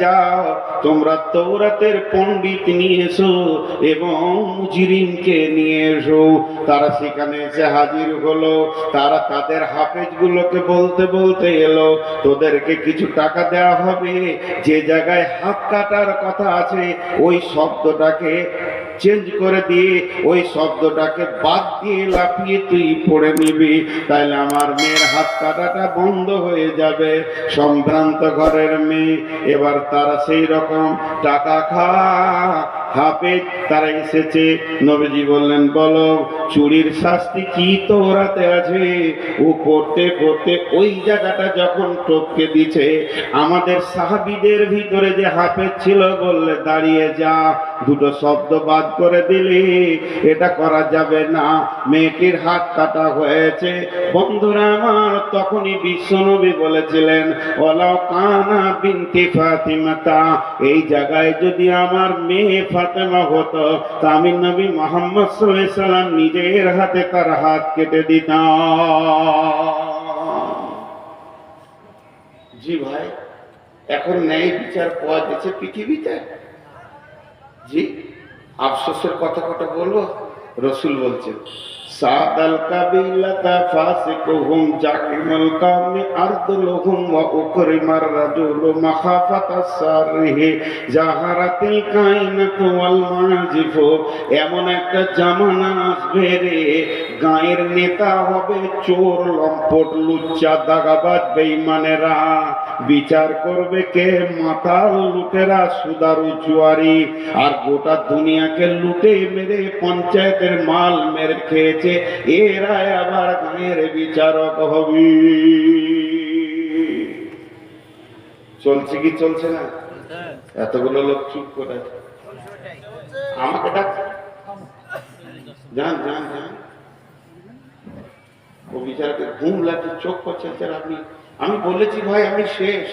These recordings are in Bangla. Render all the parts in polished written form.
যাও তোমরা তৌরাতের পণ্ডিত নিয়ে এসো এবং মুজরিমকে নিয়ে এসো। তারা সেখানে এসে হাজির হলো। তারা তাদের হাফেজ গুলোকে বলতে বলতে এলো, তোদেরকে কিছু টাকা দেওয়া হবে, যে জায়গায় হাত কাটার কথা আছে ওই শব্দটাকে চেঞ্জ করে দিয়ে ওই শব্দটাকে বাদ দিয়ে লাফিয়ে তুই পড়ে নিবি, তাইলে আমার মেয়ের হাত কাটাটা বন্ধ হয়ে যাবে। সম্ভ্রান্ত ঘরের মেয়ে। এবার তারা সেই রকম টাকা হাফেজ তারা এসেছে। নবীজি বললেন, বলো চুরির শাস্তি কি তওরাতে আছে? ও পড়তে পড়তে ওই জায়গাটা যখন টপকে দিছে, আমাদের সাহাবীদের ভিতরে যে হাফেজ ছিল বললে, দাঁড়িয়ে যা, দুটো শব্দ বাদ করে দিলি, এটা করা যাবে না, মেয়েটির হাত কাটা হয়েছে। বন্ধুরা আমার, তখনই বিশ্বনবী বলেছিলেন, ওয়ালাউ কানা বিনতি ফাতিমাতা, এই জায়গায় যদি আমার মেয়ে ফাতেমা হতো তা আমি নবী মুহাম্মদ সাল্লাল্লাহু আলাইহি সাল্লাম নিজের হাতে তার হাত কেটে দিতাম। জি ভাই, এখন ন্যায় বিচার পাওয়া যাচ্ছে পৃথিবীতে। জি, আফসোসের কথা বলবো, রসুল বলছেন, সাদাল কাবিলাতা ফাসিকুহুম জাকিমুল কাওমি আরদুলহুম ওয়া উকরিমার রাজুলু মাখাফাতাস সারহি জাহারাতিল কাইনাতু ওয়াল মাজিফু। এমন একটা জামানা আসবে রে, গায়ের নেতা হবে চোর, লম্পট, লুচ্চা, দাগাবাজ, বেঈমানেরা। বিচার করবে কে? মাতাল লুটেরা, সুদারু, জুয়ারি। আর গোটা দুনিয়াকে লুটে মেরে পঞ্চায়েতের মাল মেরে খেয়েছে, এরা আবার গায়ের বিচারক হবে। চলছে কি চলছে না? এতগুলো লোক চুপ করে আমাকে ডাকছে, যান যান যান। ও বিচারকে ঘুম লাগছে, চোখ করছে আপনি। আমি বলেছি ভাই, আমি শেষ,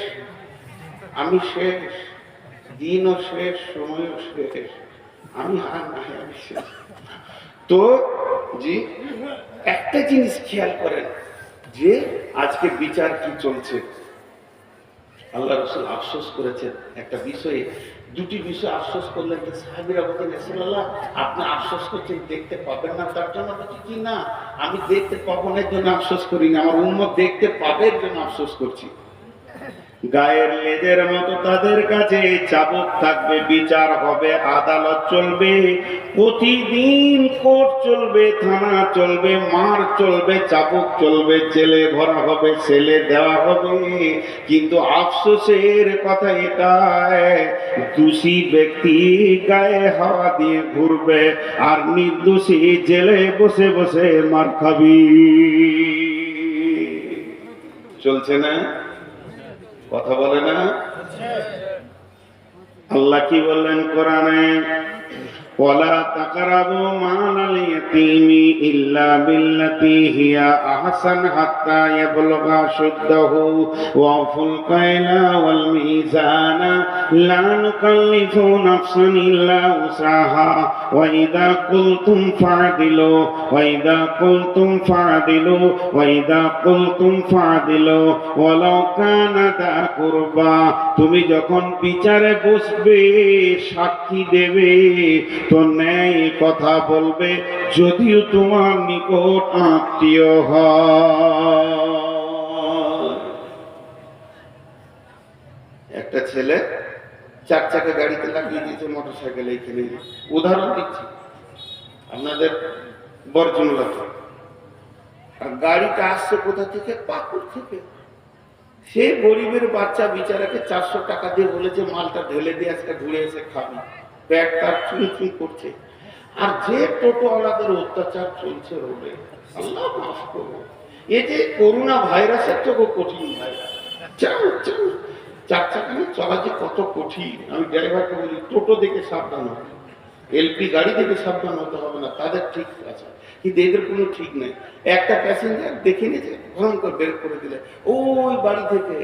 আমি শেষ, দিনও শেষ, সময়ও শেষ, আমি আর নাই, আমি শেষ। তো জি, একটা জিনিস খেয়াল করেন যে আজকে বিচার কি চলছে। আল্লাহ রাসূল আফসোস করেছেন একটা বিষয়ে, দুটি বিষয় আফসোস করলেন। সাহাবীরা বলতেন, রাসূলুল্লাহ আপনি আফসোস করছেন দেখতে পাবেন না তার জন্য? কি না, আমি দেখতে পাবো না এর জন্য আফসোস করি না, আমার উম্মত দেখতে পাবে এর জন্য আফসোস করছি। গায়ের লেজের মতো তাদের কাছে চাবুক থাকবে, বিচার হবে, আদালত চলবে, প্রতিদিন কোর্ট চলবে, থানা চলবে, মার চলবে, চাবুক চলবে, জেলে ভরা হবে, ছেলে দেওয়া হবে। কিন্তু আফসোসের কথা এটাই, দোষী ব্যক্তি গায়ে হাওয়া দিয়ে ঘুরবে আর নির্দোষী জেলে বসে বসে মার খাবি। চলছে না? কথা বলে না? আল্লাহ কি বললেন কোরআনে? ওয়ালা তাকরাবু মালাল ইয়াতীমি ইল্লা বিল্লাতী হিয়া আহসান হাত্তা ইয়াবলুগা শুদ্দাহু ওয়া ফুল কায়লা ওয়াল মিজানা লা নুকাল্লিফু নাফসান ইল্লা উসাহা ওয়া ইযা কুলতুম ফা'দিলু ওয়া ইযা কুলতুম ফা'দিলু ওয়া ইযা কুলতুম ফা'দিলু ওয়ালাউ কানা দা কুরবা। তুমি যখন বিচারে বসবে, সাক্ষী দেবে, তো ন্যায় কথা বলবে, যদিও তোমার নিকট আত্মীয় হয়। একটা ছেলে 4 চাকা গাড়িতে লাগিয়ে দিয়েছে মোটর সাইকেল। এইখানে উদাহরণ দিচ্ছি আপনাদের বরজুমলাতে। আর গাড়িটা আসছে কোথা থেকে? পাকুর থেকে। সে গরিবের বাচ্চা বিচারাকে 400 টাকা দিয়ে বলেছে মালটা ঢেলে দিয়ে আজকে ঘুরে এসে খাবি। ব্যাগ তার চুন চুন করছে। আর যে টোটোওয়ালাদের অত্যাচার চলছে রোডে, আল্লাহ মাফ করবো, এ যে করোনা ভাইরাসের থেকেও কঠিন ভাইরাস। 4 চাকা নিয়ে চলা যে কত কঠিন। আমি ড্রাইভারকে বলি, টোটো দেখে সাবধান হবে, এলপি গাড়ি দেখে সাবধান হতে হবে না, তাদের ঠিক আছে, কিন্তু এদের কোনো ঠিক নেই। একটা প্যাসেঞ্জার দেখে নিয়েছে, ভয়ঙ্কর ব্রেক করে দিলে, ওই বাড়ি থেকে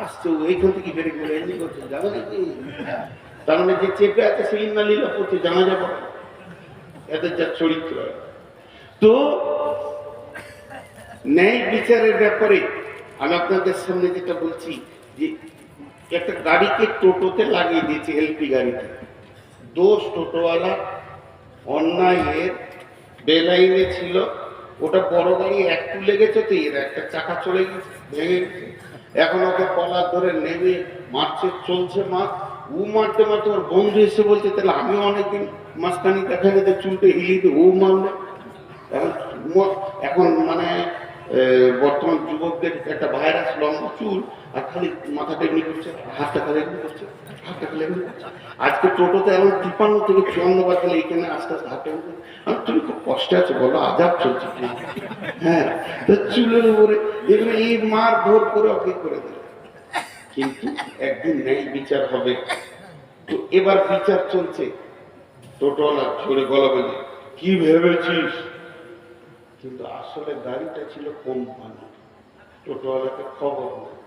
আসছে, এইখান থেকে ব্রেক করে এমনি করছে, জানো নাকি? তার মানে যে চেপে আছে সেই ইন্না লিল্লাহ পড়ছে, জানা যাবে এদের যা চরিত্র। তো ন্যায় বিচারের ব্যাপারে আমি আপনাদের সামনে যেটা বলছি, যে একটা গাড়িকে টোটোতে লাগিয়ে দিয়েছে, এলপি গাড়িতে। দোষ টোটোওয়ালা, অন্যায় এর, বেলাইনে ছিল। ওটা বড় গাড়ি একটু লেগেছে তো এর একটা চাকা চলে গেছে, ভেঙে গেছে। এখন ওকে কলার ধরে নেমে মারছে, চলছে মাছ। ও মারতে মারতে ওর বন্ধু এসে বলছে তাহলে আমিও অনেকদিন মাঝখানি দেখা যেতে চুলটে হিলিয়ে দিয়ে ও মারলে। এখন মানে বর্তমান যুবকদের একটা ভাইরাস, লম্বা চুল আর খালি মাথাটা এমনি করছে, হাতটা খালি এমনি করছে, হাতটা খালি এমনি করছে। আজকে টোটোতে এখন 53 থেকে 54 বার গেলে এইখানে আস্তে আস্তে হাঁটে। তুমি খুব কষ্টে আছো বলো, আজাব চলছে। হ্যাঁ, তো চুলের উপরে এগুলো এই মার ভোর করে ওকে করে দিল। কিন্তু একদিন ন্যায় বিচার হবে। তো এবার বিচার চলছে। টোটোওয়ালা ঝরে গলা বলে, কি ভেবেছিস? কিন্তু আসলে গাড়িটা ছিল কোম্পানি, টোটোওয়ালাকে খবর নেই।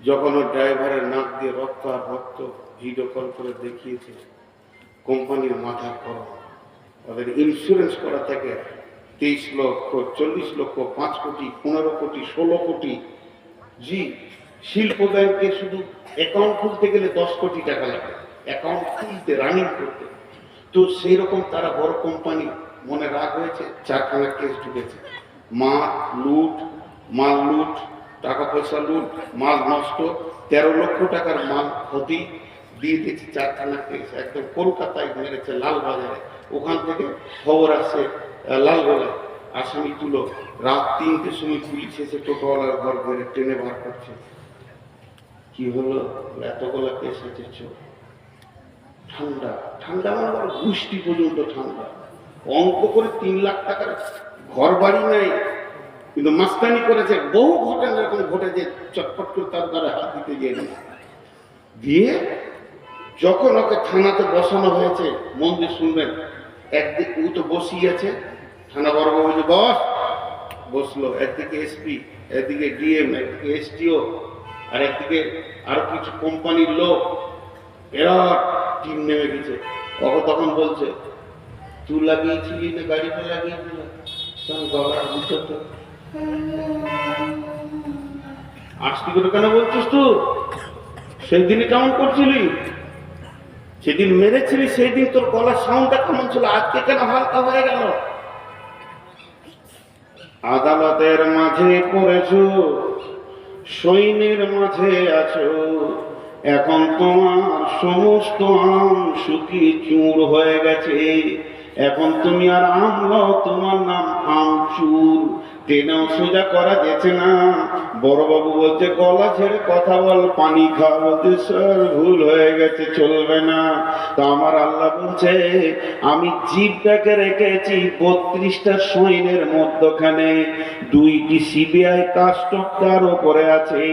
যখন ওর ড্রাইভারের নাক দিয়ে রক্ত আর রক্ত ভিডিও কল করে দেখিয়েছে, কোম্পানির মাথা গরম। ওদের ইন্স্যুরেন্স করা থাকে 23 লক্ষ, 40 লক্ষ, 5 কোটি, 15 কোটি, 16 কোটি। জি, শিল্প ব্যাংকে শুধু অ্যাকাউন্ট খুলতে গেলে 10 কোটি টাকা লাগে, অ্যাকাউন্ট খুলতে, রানিং করতে। তো সেই রকম তারা বড় কোম্পানি, মনে রাগ হয়েছে, 4খানা কেস ঢুকেছে। মাল লুট, টাকা পয়সা লুট, মাল নষ্ট, 13 লক্ষ টাকার মাল ক্ষতি দিয়ে দিয়েছে। 4খানা কেস একদম কলকাতায় মেরেছে, লালবাজারে। ওখান থেকে খবর আসছে লালগোলায়, আসামি তুলো। রাত 3টের সময় পুলিশ এসে টোটোওয়ালার ঘর ধরে ট্রেনে বার করছে। কি হলো? এতগুলা কেস আছে। ঠান্ডা ঠান্ডা মানে গোষ্ঠী পর্যন্ত ঠান্ডা। অঙ্ক করে 3 লাখ টাকার ঘর বাড়ি নাই, কিন্তু মাস্তানি করেছে। বহু ঘটনা এরকম ঘটেছে, চটপট করে তার দ্বারা হাত দিতে গিয়ে দিয়ে যখন ওকে থানাতে বসানো হয়েছে, মন দিয়ে শুনবেন। একদিকে ও তো বসিয়ে আছে, থানা বড় বলছে বস, বসলো। একদিকে এসপি, একদিকে ডিএম, একদিকে এসটিও, আর একদিকে আরো কিছু কোম্পানির লোক। এরা টিম নেমে গেছে। তখন বলছে, তুই লাগিয়েছিলি না গাড়িতে লাগিয়েছিল? আজকে করে কেন বলছিস? তুই সেদিনই কেমন করছিলি? সেদিন মেরেছিলি, সেই দিন তোর গলার সাউন্ডটা কেমন ছিল, আজকে কেন হালকা হয়ে গেল? আদালতের মাঝে পড়েছো, সৈন্যের মাঝে আছো, এখন তোমার সমস্ত আম শুকিয়ে চুর হয়ে গেছে। এখন তুমি আর আমলো, তোমার নাম আমচুর। টেনেও সোজা করা যেছে না। বড়বাবু বলছে গলা ছেড়ে কথা বল, পানি খা। বলতে স্যার ভুল হয়ে গেছে, চলবে না। তো আমার আল্লাহ বলছে আমি জিভটাকে রেখেছি 32টা সৈন্যের মধ্যখানে। 2টি সিবিআই কাস্টম তার উপরে আছে,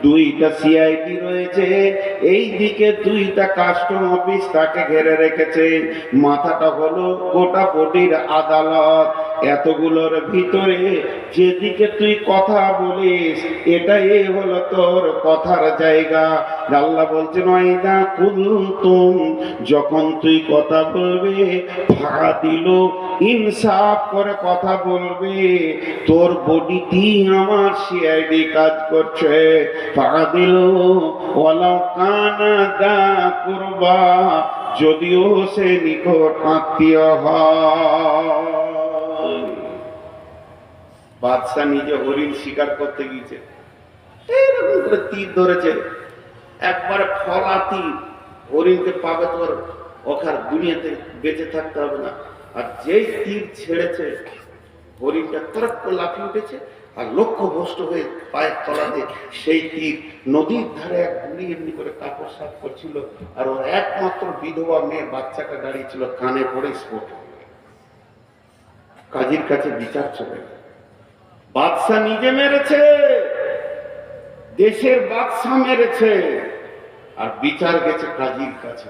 2টা সিআইডি রয়েছে, এই দিকে 2টা কাস্টম অফিস তাকে ঘিরে রেখেছে। মাথাটা হলো গোটা বডির আদালত। এতগুলোর ভিতরে যেদিকে তুই কথা বলিস, এটাই হলো তোর কথার জায়গা। আল্লাহ বলছেন ওয়াইদা কুনতুম, যখন তুই কথা বলবে, ফাঁকা দিল, ইনসাফ করে কথা বলবে। তোর বডিতেই আমার সিআইডি কাজ করছে। ফাঁকা দিল ওয়ালাউ কানা দা কুরবা, যদিও সে নিকট আত্মীয় হয়। বাদশা নিজে হরিণ শিকার করতে গিয়েছে, এরকম করে তীর ধরেছে, একবারে ফলা তীর। হরিণকে পাবে তোর ওখার দুনিয়াতে বেঁচে থাকতে হবে না। আর যেই তীর ছেড়েছে, হরিণটা তরক করে লাফিয়ে উঠেছে, আর লক্ষ্য ভ্রষ্ট হয়ে পায়ের তলাতে সেই তীর। নদীর ধারে এক বুড়ি এমনি করে কাপড় সাফ করছিল, আর ওর একমাত্র বিধবা মেয়ে বাচ্চাটা দাঁড়িয়েছিল, কানে পড়ে স্পট। কাজীর কাছে বিচার চলে গেল। বাদশা নিজে মেরেছে, দেশের বাদশা মেরেছে, আর বিচার গেছে কাজীর কাছে।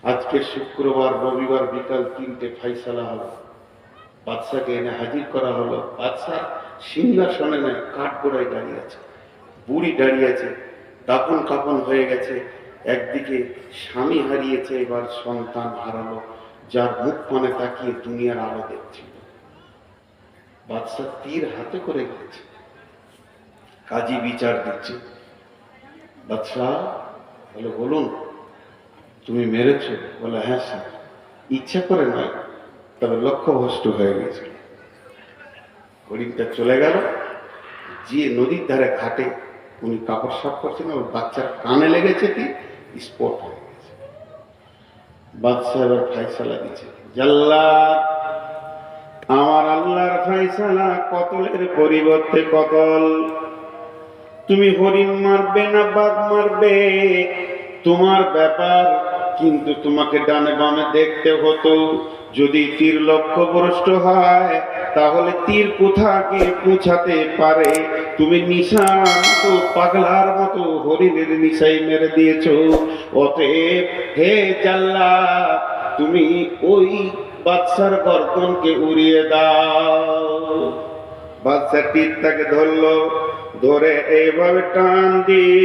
আজকে শুক্রবার, রবিবার বিকাল 3টে ফাইসালা হলো। বাদশাকে এনে হাজির করা হলো। বাদশা সিংহাসনে নেয়, কাঠগোড়ায় দাঁড়িয়ে আছে, বুড়ি দাঁড়িয়ে আছে, দাপন কাপন হয়ে গেছে। একদিকে স্বামী হারিয়েছে, এবার সন্তান হারালো, যার মুখ পানে তাকিয়ে দুনিয়ার আলো দেখছিল। বাদশা তীর হাতে করে গেছে, কাজী বিচার দিচ্ছে। বাদশাহ বলে, বলুন, তুমি মেরেছো? বলে, হ্যাঁ স্যার, ইচ্ছা করে নয়, তবে লক্ষ্যভ্রষ্ট হয়ে গেছে। হরিণটা চলে গেল, যে নদীর ধারে ঘাটে উনি কাপড় সাফ করছেন, ওর বাচ্চার কানে লেগেছে, কি স্পট হয়ে গেছে। বাদশাহ এবার ফায়সালা দিচ্ছে, জাল্লাদ, আমার আল্লাহর ফায়সালা কতলের পরিবর্তে কতল। তুমি হরিণ মারবে না বাঘ মারবে তোমার ব্যাপার, কিন্তু তোমাকে ডানে বামে দেখতে হতো। যদি তীর লক্ষ্যভ্রষ্ট হয় তাহলে তীর কোথাকে পৌঁছাতে পারে। তুমি নিশার মতো, পাগলার মতো হরিণের নিশাই মেরে দিয়েছো। অতএব হে জাল্লাদ, তুমি ওই বাদশার গর্দনকে উড়িয়ে দাও। বাদশা তীরটাকে ধরলো, ধরে এইভাবে টান দিয়ে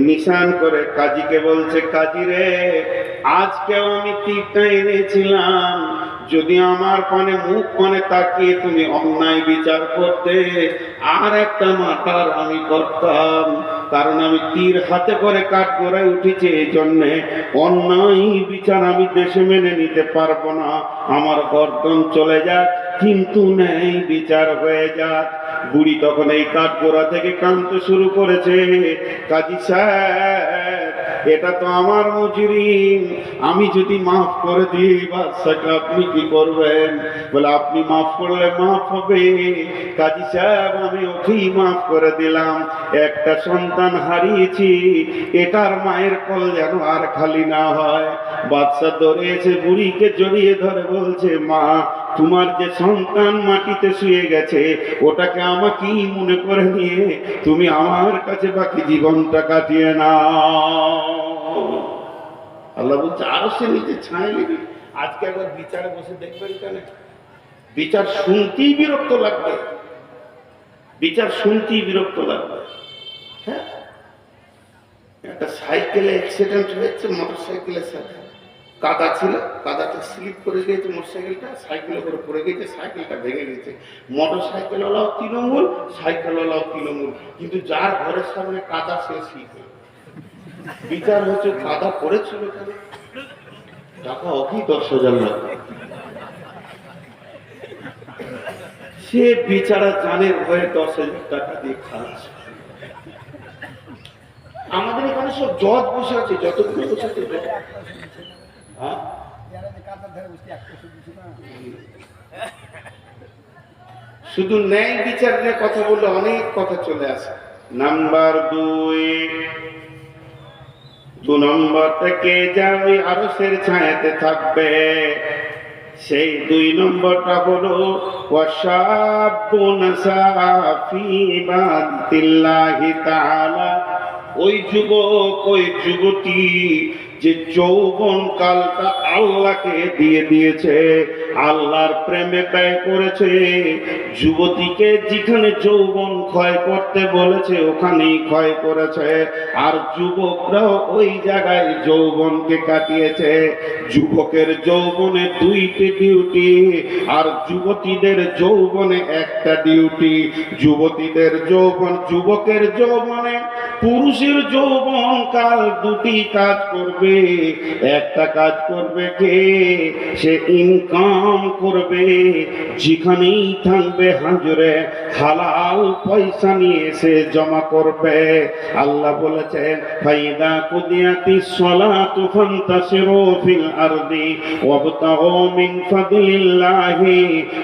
নিশান করে কাজীকে বলছে, কাজী রে, আজকেও আমি তীরটা এনেছিলাম, যদি আমার পানে মুখ পানে তাকিয়ে তুমি অন্যায় বিচার করতে, আর একটা মাথার আমি করতাম। কারণ আমি তীর হাতে করে কাঠগড়ায় উঠেছি, এই জন্যে অন্যায় বিচার আমি দেশে মেনে নিতে পারবো না। আমার গর্দন চলে যাক, কিন্তু ন্যায় বিচার হয়ে যাক। বুড়ি তখন এই কাঠগড়া থেকে কাঁদতে শুরু করেছে, কাজী সাহেব, এটা তো আমার মুজরিম, আমি যদি মাফ করে দিই বাদশাকে আপনি কি করবেন? বলে, আপনি মাফ করলে মাফ হবে। কাজী সাহেব, আমি ওকেই মাফ করে দিলাম, একটা সন্তান হারিয়েছি, এটার মায়ের কল যেন আর খালি না হয়। বাদশা ধরে এসে বুড়িকে জড়িয়ে ধরে বলছে, মা, তোমার যে সন্তান মাটিতে শুয়ে গেছে, ওটাকে আমাকেই মনে করে নিয়ে তুমি আমার কাছে বাকি জীবনটা কাটিয়ে নাও। আল্লাহ বলছে, আরো সে নিচে ছায় নিবি। আজকে একবার বিচারে বসে দেখবেন, কেন বিচার শুনতেই বিরক্ত লাগবে, বিচার শুনতেই বিরক্ত লাগবে। হ্যাঁ, একটা সাইকেলে অ্যাক্সিডেন্ট হয়েছে, মোটর সাইকেলের সাথে কাদা ছিল, কাদাটা স্লিপ করে গিয়েছে, মোটরসাইকেলটা সাইকেলের উপরে পড়ে গেছে, সাইকেলটা ভেঙে গেছে। মোটর সাইকেলওয়ালাও তৃণমূল, সাইকেলওয়ালাও তৃণমূল, কিন্তু যার ঘরের সামনে কাদা সে শিখে। বিচার হচ্ছে, কাদা পড়েছিল কেন, টাকা অকি 10,000 লাগবে। সে বিচারা জানের ভয়ে 10,000 টাকা দিয়ে খাচ্ছে। আমাদের এখানে সব জজ বসে আছে, যতগুলো বসে আছে জজ। হ্যাঁ, শুধু ন্যায় বিচার নিয়ে কথা বললে অনেক কথা চলে আসে। নাম্বার 2 নম্বরটাকে যা ওই আরশের ছায়াতে থাকবে, সেই 2 নম্বরটা হলো ওয়াশাবুন সাফি ইবাদাতিল্লাহি তাআলা। ওই যুবক, ওই যুবতী যে যৌবন কালটা আল্লাহকে দিয়ে দিয়েছে, আল্লাহর প্রেমে ব্যয় করেছে। যুবতীকে যেখানে যৌবন ক্ষয় করতে বলেছে ওখানেই ক্ষয় করেছে, আর যুবকরাও ওই জায়গায় যৌবনকে কাটিয়েছে। যুবকের যৌবনে 2টি ডিউটি, আর যুবতীদের যৌবনে একটা ডিউটি। যুবতীদের যৌবন, যুবকের যৌবনে পুরুষের যৌবন কাল 2টি কাজ করবে। একটা কাজ করবে কে? সে ইনকাম করবে, যেখানেই থাকবে হাজরে হালাল পয়সা নিয়ে সে জমা করবে। আল্লাহ বলেছেন, ফাইদা কুদিয়াতিস সালাতু ফান্তাশিরু ফিল আরদি ওয়াবতাগু মিন ফাদলিল্লাহি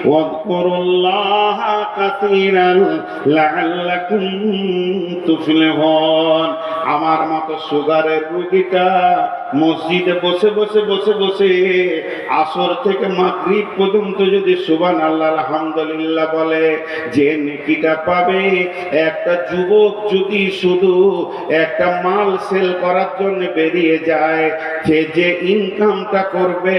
ওয়াযকুরুল্লাহা কাসীরান লাআল্লাকুম তুফলিহুন। আমার মতো সুগারের রোগীটা মসজিদে বসে বসে বসে বসে আসর থেকে মাগরিব পর্যন্ত যদি সুবহানাল্লাহ আলহামদুলিল্লাহ বলে, যে নেকিটা পাবে। একটা যুবক যদি শুধু একটা মাল সেল করার জন্য বেরিয়ে যায়, সে যে ইনকামটা করবে,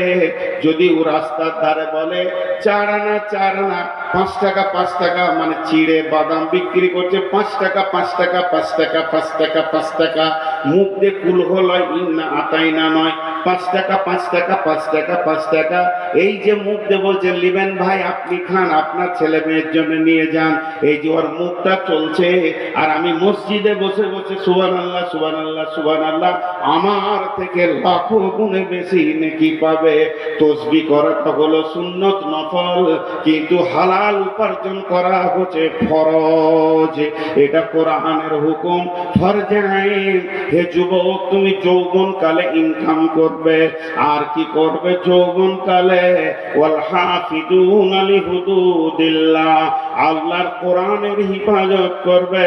যদি ও রাস্তার ধারে বলে 4 আনা 4 আনা, 5 টাকা 5 টাকা মানে চিড়ে বাদাম বিক্রি করছে 5 টাকা 5 টাকা 5 টাকা 5 টাকা 5 টাকা। মুখ দিয়ে কুল হল ইন্না আতাই না নয়, 5 টাকা 5 টাকা 5 টাকা 5 টাকা। এই যে মুখ দিয়ে বলছে লিবেন ভাই আপনি খান, আপনার ছেলে মেয়ের জন্য নিয়ে যান, এই যে ওর মুখটা চলছে। আর আমি মসজিদে বসে বসে সুবহানাল্লাহ সুবহানাল্লাহ সুবহানাল্লাহ, আমার থেকে লাখো গুণে বেশি নেকি পাবে। তসবিহ করাটা হলো সুন্নত নফল, কিন্তু হালাল উপার্জন করা হচ্ছে ফরজ। এটা কোরআনের হুকুম, ফরজে আইন। হে যুবক, তুমি যৌবন কালে ইনকাম করবে, আর কি করবে যৌবন কালে? ওয়াল হাফিজুনা লিহুদুদিল্লাহ, আল্লাহর কোরআনের হিফাজত করবে।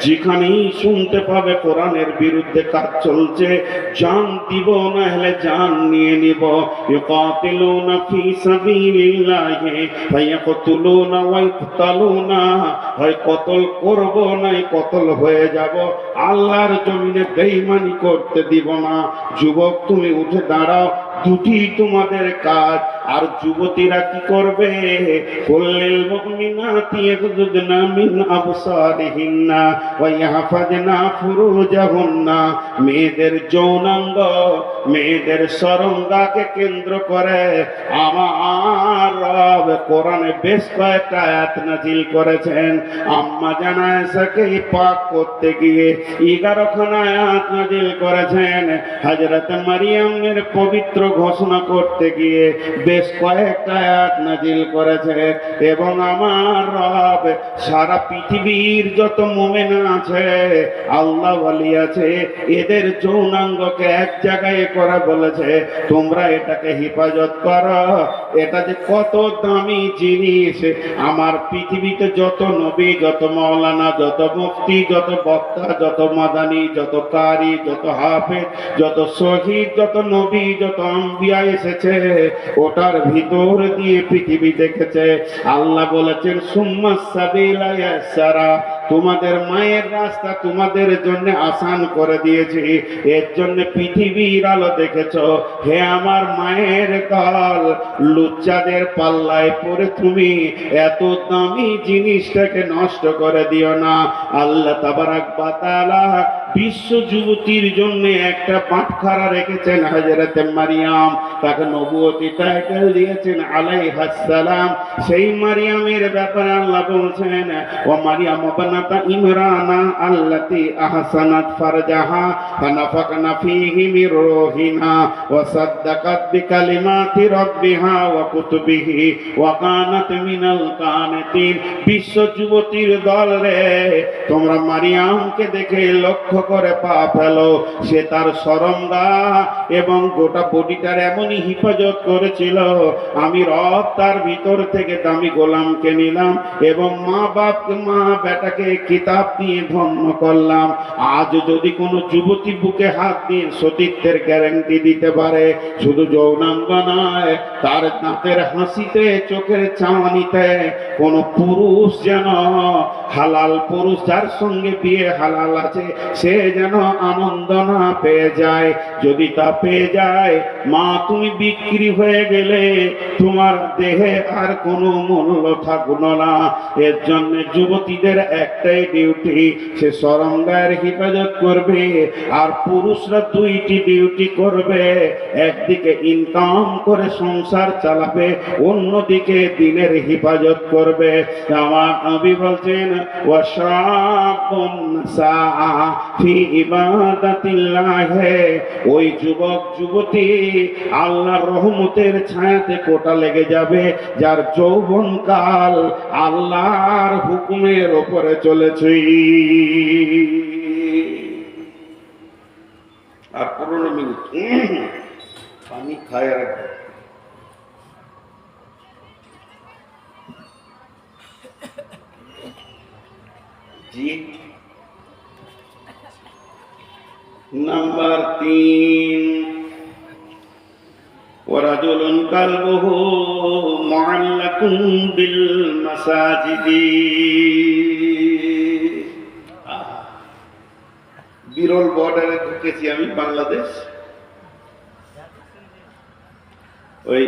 যেখানেই শুনতে পাবে কোরআনের বিরুদ্ধে কাজ চলছে, জান দিব না হলে জান নিয়ে নিব। ইউকাতিলুনা ফি সাবিলিল্লাহি ফায়াকতুলুনা ওয়া ইকতালুনা, হয় কতল করব নাই কতল হয়ে যাব, আল্লাহর জমিনে বেঈমানি করতে দিব না। যুবক তুমি উঠে দাঁড়াও, দুটি তোমাদের কাজ। আর যুবতীরা কি করবে? কুল্লিল মুমিনাতি ইয়াগুদুদনা মিন আবসারিহিন্না ওয়া ইয়াহফাজনা ফুরুজাহুন্না, মেয়েদের যৌনাঙ্গ, মেয়েদের সরঙ্গাকে কেন্দ্র করে আমার রব কোরআনে বেশ কয়েকটা আয়াত নাযিল করেছেন। আম্মা জানা আয়েশাকে পাক করতে গিয়ে 11খানা আয়াত নাযিল করেছেন। হযরত মারিয়ামের পবিত্র ঘোষণা করতে গিয়ে বেশ কয়েকটা আয়াত নাযিল করেছে। এবং আমার রব সারা পৃথিবীর যত মুমিন আছে, আল্লাহ ওয়ালি আছে, এদের যৌনাঙ্গকে এক জায়গায় করে বলেছে তোমরা এটাকে হেফাজত করো। এটা যে কত দামি জিনিস! আমার পৃথিবীতে যত নবী, যত মাওলানা, যত মুফতি, যত বক্তা, যত মাদানী, যত কারি, যত হাফেজ, যত শহীদ, যত নবী, যত আম্বিয়া এসেছে, ওটার ভিতর দিয়ে পৃথিবী দেখেছে। আল্লাহ বলেছেন সুম্মাস সাবিলা ইয়াসসারা, তোমাদের মায়ের রাস্তা তোমাদের জন্য আসান করে দিয়েছি, এর জন্য পৃথিবীর আলো দেখেছ। হে আমার মায়ের দল, লুচ্চাদের পাল্লায় পড়ে তুমি এত দামি জিনিসটাকে নষ্ট করে দিও না। আল্লাহ তাবারাক ওয়া তাআলা বিশ্ব যুবতীর জন্য একটা বাটখারা রেখেছেন, হযরত মারিয়াম, তাকে নবুয়তি টাইটেল দিয়েছেন আলাইহাস সালাম। সেই মারিয়ামের ব্যাপারে আল্লাহ বলছেন ওয়া মারিয়াম বানাতা ইমরানা আল্লাতী আহসানাত ফারজাহা ফানাফাকনা ফীহি মির রূহিনা ওয়া সাদ্দাকাত বিকালিমাতি রাব্বিহা ওয়া কুতুবিহি ওয়া কানাত মিনাল কানিতিন। বিশ্ব যুবতীর দল রে, তোমরা মারিয়ামকে দেখে লক্ষ্য করে পা ফেলো। সে তার সরঙ্গা এবং গোটা বডিটার এমনই হিফাজত করেছিল, আমি রব তার ভিতর থেকে দামি গোলামকে নিলাম এবং মা বাপকে, মা বেটাকে কিতাব দিয়ে ধন্য করলাম। আজ যদি কোনো যুবতী বুকে হাত দিয়ে সতীত্বের গ্যারান্টি দিতে পারে, শুধু যৌনাঙ্গ নয়, তার দাঁতের হাসিতে, চোখের চাওয়ানিতে কোন পুরুষ যেন, হালাল পুরুষ যার সঙ্গে বিয়ে হালাল আছে, সে যেন আনন্দ না পেয়ে যায়। যদি তা পেয়ে যায়, মা তুমি বিক্রি হয়ে গেলে তোমার দেহে আর কোনো মূল্য থাকলো না। এর জন্য যুবতীদের একটাই ডিউটি, সে সরঙ্গার হেফাজত করবে। আর পুরুষরা দুইটি ডিউটি করবে, একদিকে ইনকাম করে সংসার চালাবে, অন্যদিকে দিনের হেফাজত করবে। আমার নবী বলছেন ওয়াশাবুন সাআ ফি ইবাদাতিল্লাহ, ওই যুবক যুবতী আল্লাহর রহমতের ছায়াতে কোটা লেগে যাবে, যার যৌবনকাল আল্লাহর হুকুমের উপরে চলেছে। আর 15 মিনিট পানি খায় রাখবে। জি, নাম্বার 3, ওয়ারাজুলুন কালবুহু মুআল্লাকুন বিল মাসাজিদি। বিরল বর্ডারে ঢুকেছি আমি, বাংলাদেশ, ওই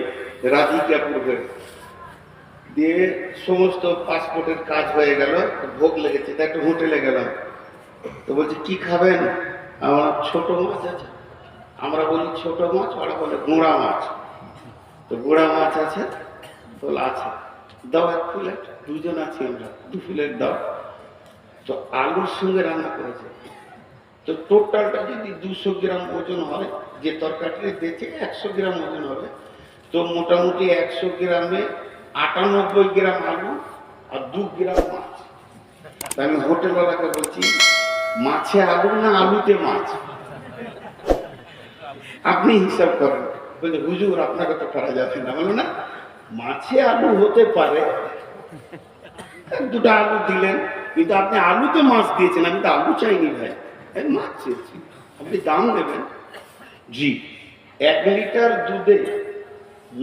রাধিকাপুর হয়ে দিয়ে সমস্ত পাসপোর্টের কাজ হয়ে গেল, ভোগ লেগেছে, তাই একটু হোটেলে গেলাম। তো বলছে কি খাবেন? আমার ছোট মাছ আছে। আমরা বলি ছোট মাছ, ওরা বলে গোড়া মাছ। তো গোড়া মাছ আছে? বলে আছে, দাও 1 প্লেট। দুজন আছি আমরা, 2 প্লেট দাও। তো আলুর সঙ্গে রান্না করেছে। তো টোটালটা যদি 200 গ্রাম ওজন হয়, যে তরকারিটা দিয়েছে 100 গ্রাম ওজন হবে, তো মোটামুটি 100 গ্রামে 98 গ্রাম আলু আর 2 গ্রাম মাছ। আমি হোটেলওয়ালাকে বলছি, মাছে আলু না আলুতে মাছ? আপনি হিসাব করেন। বলছে হুজুর আপনাকে তো করা যাবে না। বলো না, মাছে আলু হতে পারে, 2টা আলু দিলেন, কিন্তু আপনি আলুতে মাছ দিয়েছেন। আমি তো আলু চাইনি ভাই, আমি মাছ চেয়েছি, আপনি দাম দেবেন। জি, 1 লিটার দুধে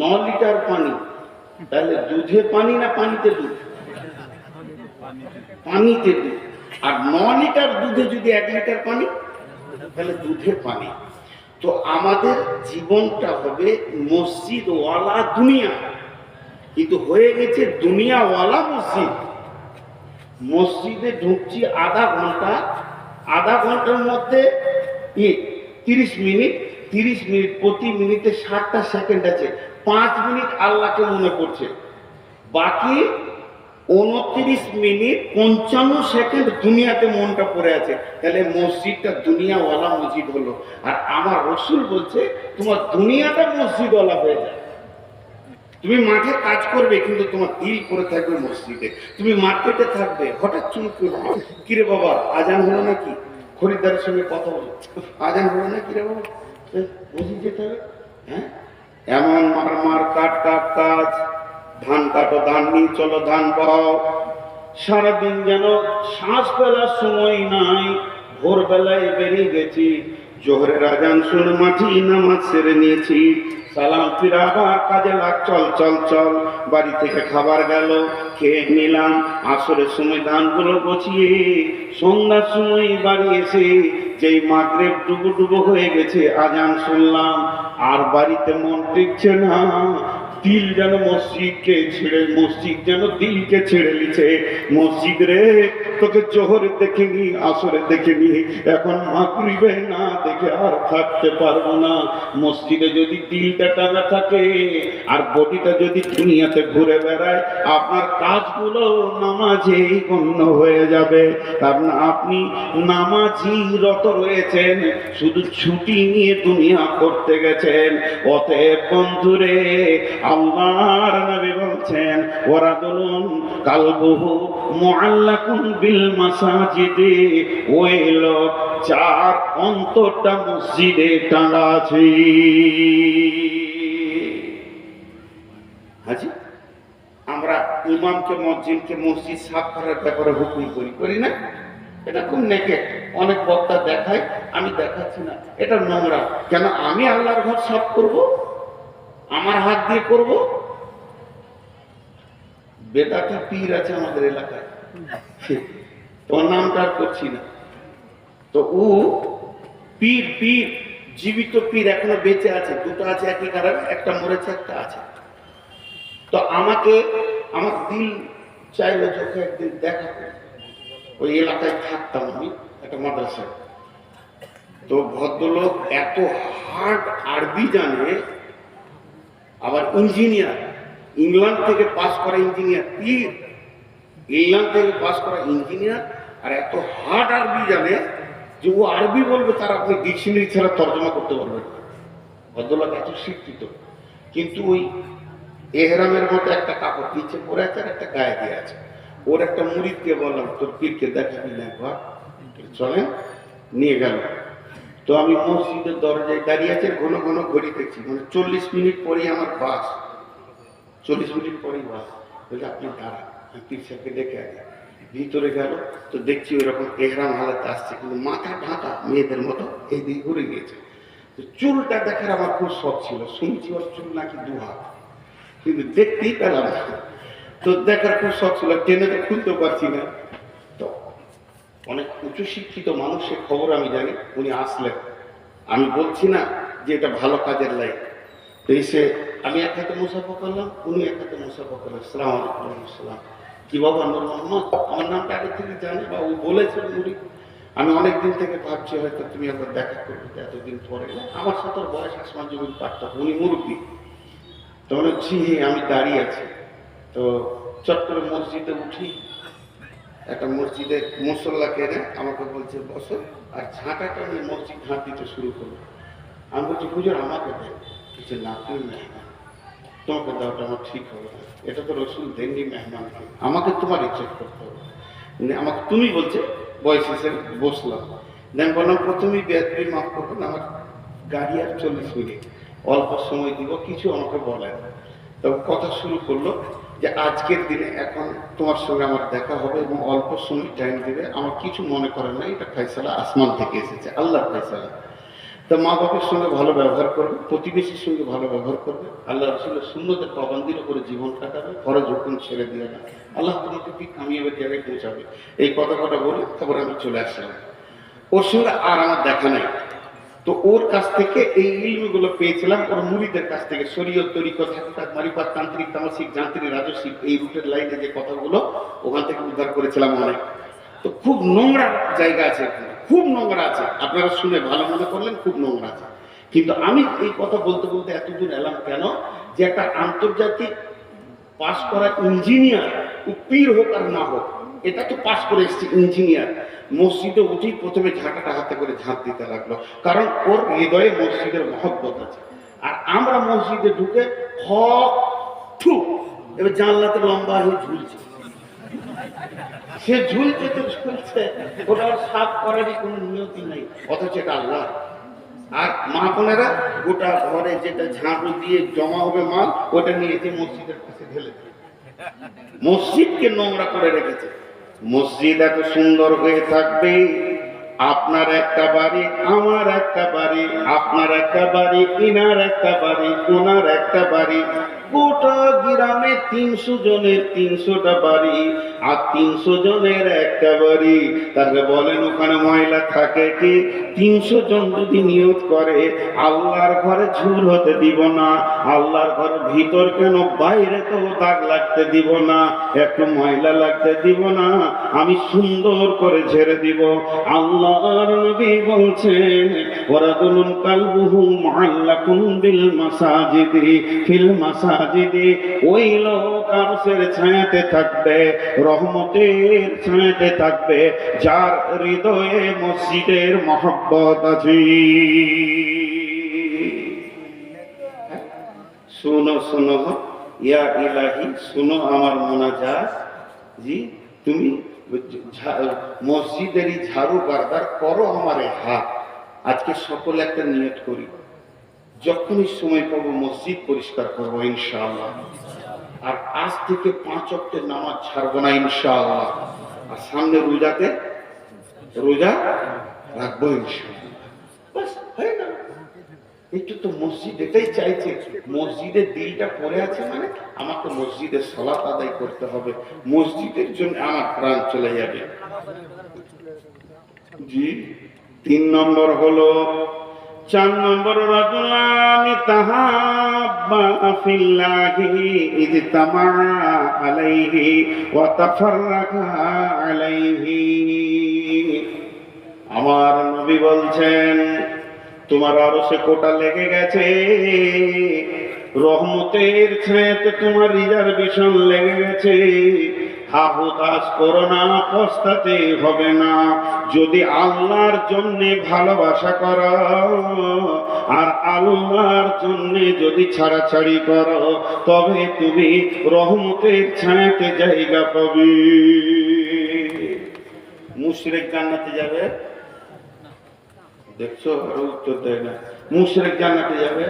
9 লিটার পানি, তাহলে দুধে পানি না পানিতে দুধ? পানিতে দুধ। আর 9 লিটার দুধে যদি 1 লিটার পানি, তাহলে দুধে পানি। তো আমাদের জীবনটা হবে মসজিদওয়ালা দুনিয়া, কিন্তু হয়ে গেছে দুনিয়াওয়ালা মসজিদ। মসজিদে ঢুকছি আধা ঘন্টা, আধা ঘন্টার মধ্যে 30 মিনিট, 30 মিনিট, প্রতি মিনিটে 60টা সেকেন্ড আছে। 5 মিনিট আল্লাহকে মনে করছে, বাকি 29 মিনিট 55 সেকেন্ড দুনিয়াতে মনটা পড়ে আছে। তাহলে মসজিদটা দুনিয়াওয়ালা মসজিদ হলো। আর আমার রসুল বলছে তোমার দুনিয়াটা মসজিদওয়ালা হয়ে যায়। তুমি মাঠে কাজ করবে, কিন্তু তোমার দিল করে থাকবে মসজিদে। তুমি মার্কেটে থাকবে, হঠাৎ চুল করবে, কিরে বাবা আজান হলো নাকি? খরিদ্দারের সঙ্গে কথা বলো, আজান হলো না কিরে বাবা, বুঝি যেতে হবে। হ্যাঁ, এমন মার কাট কাজ, ধান কাটো, ধান নিয়ে চলো, ধান পাও। সারাদিন যেন শ্বাস ফেলার সময় নাই। ভোরবেলায় বেরিয়ে গেছি, জোহরের আজান শুনে মাঠি নামাজ সেরে নিয়েছি, সালাম ফিরে আবার কাজে লাগ, চল চল চল। বাড়ি থেকে খাবার গেল, খেয়ে নিলাম। আসরের সময় ধানগুলো গুছিয়ে সন্ধ্যার সময় বাড়ি এসে যেই মাগরিব ডুবো ডুবো হয়ে গেছে, আজান শুনলাম। আর বাড়িতে মন টিকছে না, দিল যেন মসজিদকে ছেড়ে, মসজিদ যেন দিলকে ছেড়ে নিছে। মসজিদ রে, তোকে জোহরে দেখিনি, আসরে দেখিনি, এখন মাগরিবে না দেখে আর থাকতে পারবো না। মসজিদে যদি দিলটা টানা থাকে আর বডিটা যদি দুনিয়াতে ঘুরে বেড়ায়, আপনার কাজগুলো নামাজেই গণ্য হয়ে যাবে। কারণ আপনি নামাজি রত রয়েছেন, শুধু ছুটি নিয়ে দুনিয়া করতে গেছেন। অতএব বন্ধুরে, আল্লাহর নবী বলছেন ওয়ারাদুলুন কালবুহু মুআল্লাকুন বিল মাসাজিদে, ওই লোক যার অন্তরটা মসজিদে টাঙা আছে। হাজি, আমরা ইমামকে মসজিদকে মসজিদ সাফ করার ব্যাপারে হুকুম করি না? এটা খুব নেকেট। অনেক বক্তা দেখায়, আমি দেখাচ্ছি না, এটা নোংরা। কেন আমি আল্লাহর ঘর সাফ করব? আমার হাত দিয়ে করব? বেদাতি পীর আছে আমাদের এলাকায়, তোর নামটা আর করছি না। তো ও পীর, পীর জীবিত পীর এখনো বেঁচে আছে, 2টা আছে একই কারণে, একটা মরেছে, একটা আছে। তো আমাকে, আমার দিল চাইলো চোখে একদিন দেখা করে। ওই এলাকায় থাকতাম আমি, একটা মাদ্রাসায়। তো ভদ্রলোক এত হার্ড আরবি জানে, আবার ইঞ্জিনিয়ার, ইংল্যান্ড থেকে পাস করা ইঞ্জিনিয়ার, পীর ইংল্যান্ড থেকে পাস করা ইঞ্জিনিয়ার, আর এত হার্ড আরবি জানে যে ও আরবি বলবে তার আপনি ডিকশনারি ছাড়া তর্জমা করতে পারবেন না। ভদ্রলোক এত শিক্ষিত, কিন্তু ওই এহরামের মতো একটা কাপড় নিচে পরে আছে আর একটা গায়ে দিয়ে আছে। ওর একটা মুরিদকে বললাম, তোর পীরকে দেখাবি না একবার? চলেন, নিয়ে গেল। তো আমি মসজিদের দরজায় দাঁড়িয়ে আছে, ঘন ঘন ঘড়ি দেখছি, মানে 40 মিনিট পরেই আমার বাস, 40 মিনিট পরেই বাস। বলে আপনি দাঁড়ান, পীর সাহেবকে ডেকে আগে। ভিতরে গেল, তো দেখছি ওইরকম এহরাম হালাতে আসছে, কিন্তু মাথা ঢাকা মেয়েদের মতো, এই দিকে ঘুরে গিয়েছে। তো চুলটা দেখার আমার খুব শখ ছিল, শুনছি ওর চুল নাকি 2 হাত, কিন্তু দেখতেই পেলাম না। তো দেখার খুব শখ ছিল, টেনে তো খুলতে পারছি না। তো অনেক উচ্চ শিক্ষিত মানুষের খবর আমি জানি, উনি আসলেন। আমি বলছি না যে এটা ভালো কাজের লাইন। তো এসে আমি এক হাতে মুসাফা করলাম, উনি এক হাতে মুসাফা করলেন। সালাম আলাইকুম। সালাম। কি বাবা নূর মোহাম্মদ? আমার নামটা আগে থেকে জানি বা ও বলেছে মুড়ি। আমি অনেক দিন থেকে ভাবছি হয়তো তুমি একবার দেখা করবে, এতদিন পরে। আমার সাথে ওর বয়স আসমান জমির পার্থক্য, উনি মুরব্বী। তখন হচ্ছি আমি দাঁড়িয়ে আছি, তো চট করে মসজিদে উঠি, একটা মসজিদে মুসল্লাকে এনে আমাকে বলছে বসো, আর ঝাঁটাটা নিয়ে মসজিদ ঝাঁট দিতে শুরু করলো। আমি বলছি হুজুর আমাকে দেন। বলছে না তুমি মেহমান, তোমাকে দেওয়াটা আমার ঠিক হবে না, এটা তো রসুল দেননি মেহমানকে, আমাকে তোমার ইজ্জত করতে হবে। আমাকে তুমি বলছে, বয়স হিসেবে বসলাম। দেন বললাম প্রথমেই বেয়াদবি মাফ করবেন, আমার গাড়ি আর 40 মিনিট, অল্প সময় দিব, কিছু আমাকে বলেন। তো কথা শুরু করলো যে আজকের দিনে এখন তোমার সঙ্গে আমার দেখা হবে এবং অল্প সময় টাইম দেবে, আমার কিছু মনে করেন না, এটা ফায়সালা আসমান থেকে এসেছে, আল্লাহর ফায়সালা। তো মা বাবার সঙ্গে ভালো ব্যবহার করবে, প্রতিবেশীর সঙ্গে ভালো ব্যবহার করবে, আল্লাহ রসুলের সুন্নতের পাবন্দির উপরে জীবন কাটাবে, ফরজ হুকুম ছেড়ে দিয়ে না, আল্লাহ তোমাকে কি কামিয়াবের জায়গায় পৌঁছাবে। এই কথা বলে তারপরে আমি চলে আসলাম। ওর সঙ্গে আর আমার দেখা নাই। তো ওর কাছ থেকে এই ইলমগুলো পেয়েছিলাম ওর মুরিদের কাছ থেকে, শরীয়ত, তরিকত, হাকিকাত, মারিফাত, তান্ত্রিক, তামাসিক, যান্ত্রিক, রাজস্বিক, এই রুটের লাইনে যে কথাগুলো ওখান থেকে উদ্ধার করেছিলাম অনেক। তো খুব নোংরা জায়গা আছে এখানে, খুব নোংরা আছে, আপনারা শুনে ভালো মনে করলেন, খুব নোংরা আছে। কিন্তু আমি এই কথা বলতে বলতে এতদূর এলাম কেন, যে একটা আন্তর্জাতিক পাশ করা ইঞ্জিনিয়ার, পীর হোক আর না হোক, এটা তো পাশ করে এসছে ইঞ্জিনিয়ার, মসজিদে উঠেই প্রথমে ঝাঁটাটা হাতে করে ঝাঁট দিতে লাগলো, কারণ ওর হৃদয়ে মসজিদের মহব্বত আছে। আর আমরা মসজিদে ঢুকে হক ঠু, এবার জানলাতে লম্বা হয়ে ঝুলছে, সে ঝুলছে তো ঝুলছে, ওটা সাফ করারই কোনো নিয়তি নেই, অথচ এটা আল্লাহ। আর মা বোনেরা গোটা ঘরে যেটা ঝাঁটু দিয়ে জমা হবে মাল, ওটা নিয়ে যে মসজিদের কাছে ঢেলে দেয়, মসজিদকে নোংরা করে রেখেছে। মসজিদ এত সুন্দর হয়ে থাকবে, আপনার একটা বাড়ি, আমার একটা বাড়ি, আপনার একটা বাড়ি, ইনার একটা বাড়ি, ওনার একটা বাড়ি, গোটা গ্রামে 300 জনের 300টা বাড়ি, আর 300 জনের একটা বাড়ি। তাহলে বলেন ওখানে ময়লা থাকে কি? 300 জন যদি নিয়ত করে আল্লাহর ঘরে ঝুল হতে দিব না, আল্লাহর ঘরের ভিতর কেন বাইরে তো দাগ লাগতে দিব না, একটু ময়লা লাগতে দিব না, আমি সুন্দর করে ঝেড়ে দিব। আল্লাহর নবী বলছেন ওয়ারাদুলুন কালবুহু মুআল্লাকুন বিল মাসাজিদি ফিল মাসাজিদি, ওই লোক আরশের ছায়াতে থাকবে, রহমতের ছায়াতে থাকবে, যার হৃদয়ে মসজিদের মহব্বত আছে। শুনো শুনো ইয়া ইলাহি, শুনো আমার মোনাজাত। জি তুমি মসজিদেরই ঝাড়ু বারবার করো আমারে হাত। আজকে সকলে একটা নিয়ত করি, যখনই সময় পাবো মসজিদ পরিষ্কার করবো ইনশাআল্লাহ। আর আজ থেকে 5 ওয়াক্তের নামাজ ছাড়বো না ইনশাআল্লাহ। আর সামনে রোজাতে রোজা রাখবো ইনশাআল্লাহ। বাস হয়ে গেল। একটু তো মসজিদ এটাই চাইছে, মসজিদের দিলটা পড়ে আছে মানে আমাকে মসজিদের সালাত আদায় করতে হবে, মসজিদের জন্য আমার প্রাণ চলে যাবে। জি 3 নম্বর হলো, 4 নম্বর রাজুলানি তাহাব্বা ফিল্লাহি ইজতামা আলাইহি ওয়া তাফাররাকা আলাইহি। আমার নবী বলছেন তোমার আরশে কোটা লেগে গেছে, রহমতের ছায়াতে তোমার রিজার্ভেশন লেগে গেছে, হাহুতাশ করো না, পস্তাতে হবে না। যদি আল্লাহর জন্য ভালোবাসা করো আর আল্লাহর জন্য যদি ছাড়াছাড়ি করো, তবে তুমি রহমতের ছায়াতে জায়গা পাবে। মুশরিক জান্নাতে যাবে, দেখছো আরো উত্তর দেয় না। মুশরিক জান্নাতে যাবে,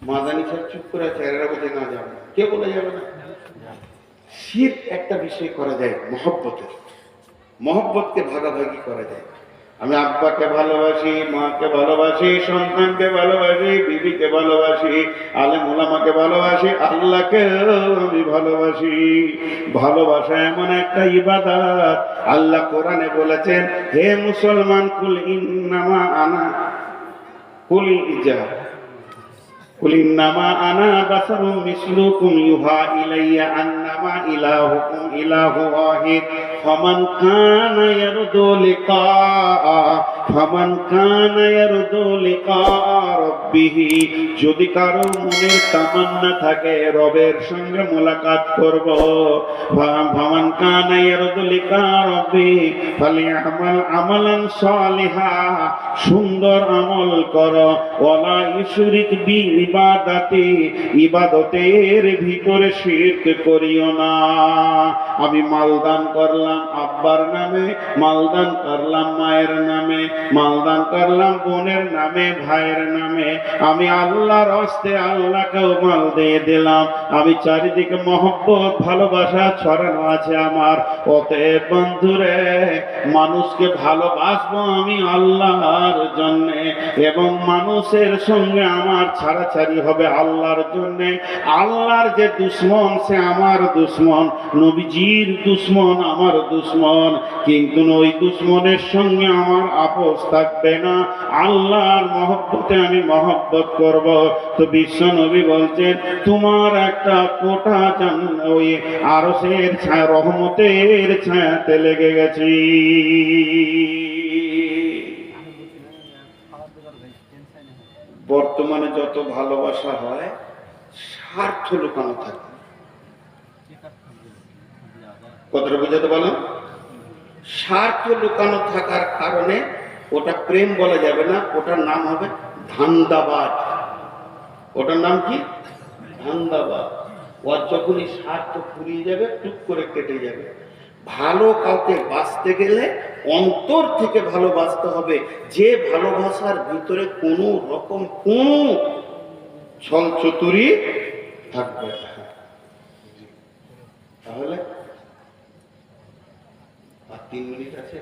মাদানি সাহেব চুপ করে আছে, এরা বলছে না যাবে না। কে বলে যাবে না? শিরক একটা বিষয় করা যায়, মহব্বতের, মহব্বতকে ভাগাভাগি করা যায়। আমি আব্বাকে ভালোবাসি, মাকে ভালোবাসি, সন্তানকে ভালোবাসি, বিবিকে ভালোবাসি, আলেম ওলামাকে ভালোবাসি, আল্লাহকে আমি ভালোবাসি। ভালোবাসা এমন একটা ইবাদত, আল্লাহ কোরআনে বলেছেন হে মুসলমান কুল ইন্নামা আনা কুল ইজা কুল ইন্নামা আনা বাশারুম মিসলুকুম ইউহা ইলাইয়া আন্নামা ইলাহুকুম ইলাহু ওয়াহিদ ফামান কানা ইয়ারজু লিকা রাব্বিহি, যদি কারো মনের তামান্না থাকে রবের সঙ্গে মোলাকাত করব, ফামান কানা ইয়ারজু লিকা রাব্বিহি ফালিয়ামাল আমালান সালিহা, সুন্দর আমল করো, ওয়ালা ইউশরিক বি ইবাদাতি, ইবাদতের ভিতরে শিরক করিও না। আমি মালদান করলাম আব্বার নামে, মালদান করলাম মায়ের নামে, মালদান করলাম বোনের নামে, ভাইয়ের নামে, আমি আল্লাহর হস্তে আল্লাহকেও মাল দিয়ে দিলাম। আমি চারিদিকে মহব্বত ভালোবাসা ছড়ানো আছে আমার। অতএব বন্ধুরে, মানুষকে ভালোবাসবো আমি আল্লাহর জন্য, এবং মানুষের সঙ্গে আমার ছাড়াছাড়ি হবে আল্লাহর জন্য। আল্লাহর যে দুশ্মন সে আমার দুশ্মন, নবীজির দুশ্মন আমার দুশ্মন, কিন্তু ওই দুশ্মনের সঙ্গে আমার আপোষ থাকবে না। আল্লাহর মহব্বতে আমি মহব্বত করব। তো বিশ্ব নবী বলছেন, তোমার একটা কোটা ওই আরশের ছায়া, রহমতের ছায়াতে লেগে গেছি। বর্তমানে যত ভালোবাসা হয় স্বার্থ লুকানো থাকে। কথাটা বুঝাতে পারলাম? স্বার্থ লুকানো থাকার কারণে ওটা প্রেম বলা যাবে না, ওটার নাম হবে ধান্দাবাজ। ওটার নাম কি? ধান্দাবাজ। ওর যখনই স্বার্থ ফুরিয়ে যাবে টুক করে কেটে যাবে। ভালো কাউকে বাঁচতে গেলে অন্তর থেকে ভালোবাসতে হবে, যে ভালোবাসার ভিতরে কোনো রকম কোনো ছল চতুরি থাকবে না। তাহলে আর 3 মিনিট আছে,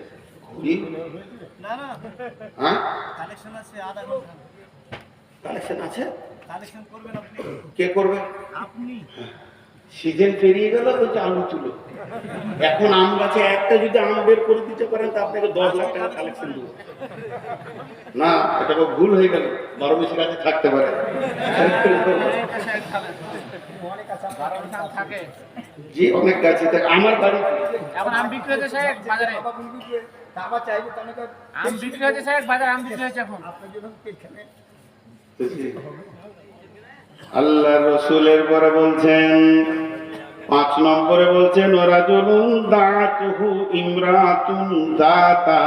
ঘুরি না না, হ্যাঁ কালেকশন আছে, আধা ঘন্টা কালেকশন আছে। কালেকশন করবেন আপনি? কে করবে? আপনি। সিজন পেরিয়ে গেল তো আলু তুলো। এখন আম গাছে একটা যদি আম বের করে দিতে পারেন তা আপনাকে 10 লাখ টাকা কালেকশন দেবো। না, এটা তো ভুল হয়ে গেল, 12 বেশি গাছে থাকতে পারে। জি, অনেক গাছে থাকে আমার বাড়ি। এখন আম বিক্রি হচ্ছে স্যার বাজারে, দাবা চাইবে তাহলে আম বিক্রি হচ্ছে স্যার বাজারে, আম বিক্রি হচ্ছে এখন। আল্লাহ রসুলের পরে বলছেন 5 নম্বরে বলছেন, রাজুলুন দাতুহু ইমরাতুন দাতা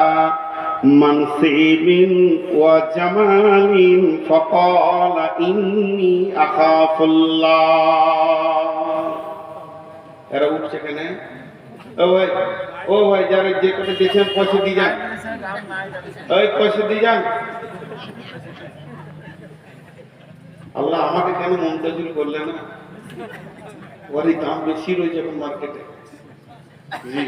মানসিবিন ওয়া জামালিন ফাকালা ইন্নী আখাফুল্লাহ। এরা উঠছে কেন? ও ভাই যারা যে কথা দিয়েছেন পয়সা দিয়ে যান, ওই পয়সা দিয়ে যান। আল্লাহ আমাকে কেন মমতাজুল করলেন না? ওরই দাম বেশি রয়েছে এখন মার্কেটে। জি,